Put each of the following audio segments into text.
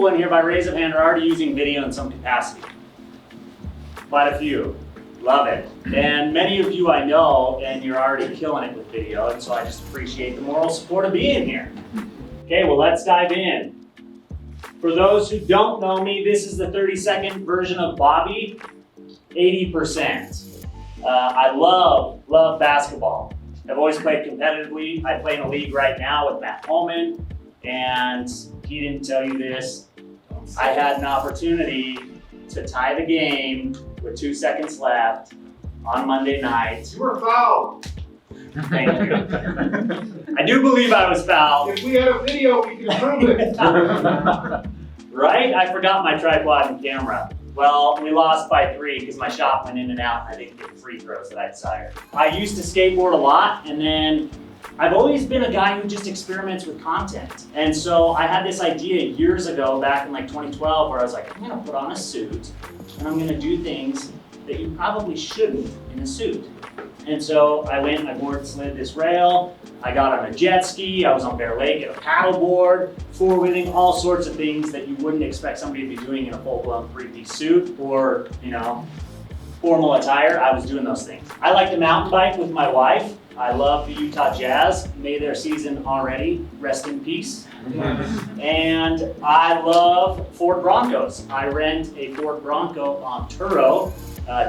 people in here by raise of hand are already using video in some capacity? Quite a few. Love it. And many of you I know, and you're already killing it with video, and so I just appreciate the moral support of being here. Okay, well, let's dive in. For those who don't know me, this is the 30-second version of Bobby, 80%. I love basketball. I've always played competitively. I play in a league right now with Matt Holman, and he didn't tell you this. I had an opportunity to tie the game with 2 seconds left on Monday night. You were fouled. Thank you. I do believe I was fouled. If we had a video, we could prove it. Right? I forgot my tripod and camera. Well, we lost by 3 because my shot went in and out, and I didn't get free throws that I desired. I used to skateboard a lot, and then I've always been a guy who just experiments with content. And so I had this idea years ago, back in like 2012, where I was like, I'm gonna put on a suit, and I'm gonna do things that you probably shouldn't in a suit. And so I went, I board slid this rail, I got on a jet ski, I was on Bear Lake at a paddleboard, four-wheeling, all sorts of things that you wouldn't expect somebody to be doing in a full-blown three-piece suit or, formal attire. I was doing those things. I like to mountain bike with my wife. I love the Utah Jazz. May their season already, rest in peace. And I love Ford Broncos. I rent a Ford Bronco on Turo.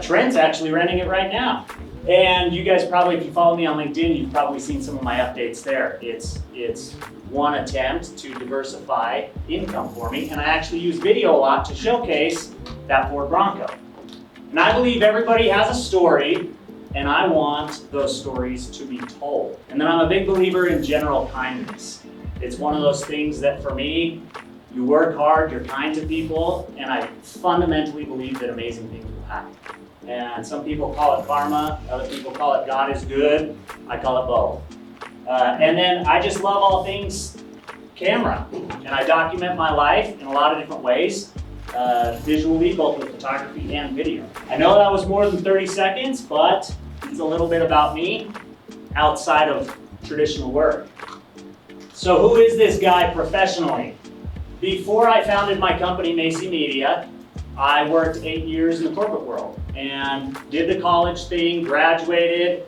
Trent's actually renting it right now. And you guys probably, if you follow me on LinkedIn, you've probably seen some of my updates there. It's one attempt to diversify income for me, and I actually use video a lot to showcase that Ford Bronco. And I believe everybody has a story, and I want those stories to be told. And then I'm a big believer in general kindness. It's one of those things that for me, you work hard, you're kind to people, and I fundamentally believe that amazing things will happen. And some people call it karma, other people call it God is good, I call it both. And then I just love all things camera, and I document my life in a lot of different ways, visually, both with photography and video. I know that was more than 30 seconds, but it's a little bit about me outside of traditional work. So who is this guy professionally? Before I founded my company, Macey Media, I worked 8 years in the corporate world and did the college thing, graduated,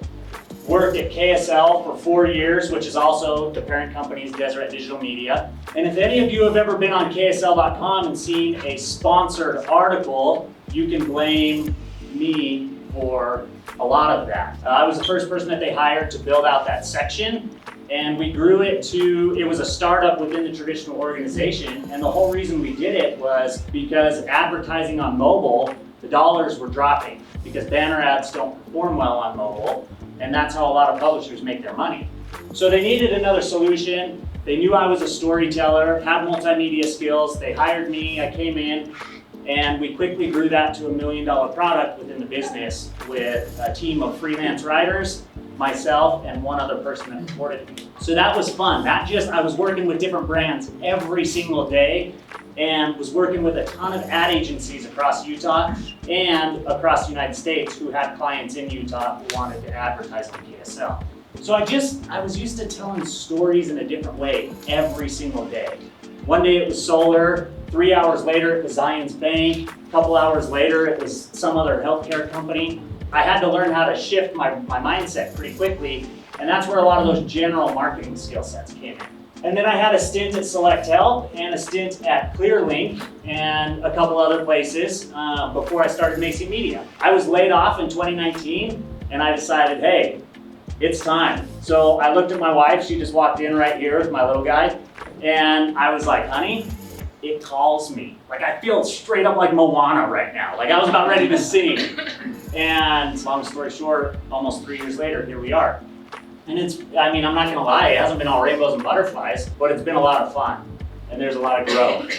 worked at KSL for 4 years, which is also the parent company's Deseret Digital Media. And if any of you have ever been on KSL.com and seen a sponsored article, you can blame me for a lot of that. I was the first person that they hired to build out that section. And we grew it to, it was a startup within the traditional organization. And the whole reason we did it was because advertising on mobile, the dollars were dropping because banner ads don't perform well on mobile. And that's how a lot of publishers make their money. So they needed another solution. They knew I was a storyteller, had multimedia skills. They hired me, I came in, and we quickly grew that to $1 million product within the business with a team of freelance writers, myself, and one other person that reported to me. So that was fun. I was working with different brands every single day and was working with a ton of ad agencies across Utah and across the United States who had clients in Utah who wanted to advertise on KSL. So I was used to telling stories in a different way every single day. One day it was solar, 3 hours later it was Zions Bank, a couple hours later it was some other healthcare company. I had to learn how to shift my mindset pretty quickly, and that's where a lot of those general marketing skill sets came in. And then I had a stint at Select Health and a stint at ClearLink and a couple other places before I started Macey Media. I was laid off in 2019, and I decided, hey, it's time. So I looked at my wife, she just walked in right here with my little guy, and I was like, honey, it calls me. Like I feel straight up like Moana right now. Like I was about ready to sing. And long story short, almost 3 years later, here we are. And I'm not gonna lie, it hasn't been all rainbows and butterflies, but it's been a lot of fun. And there's a lot of growth.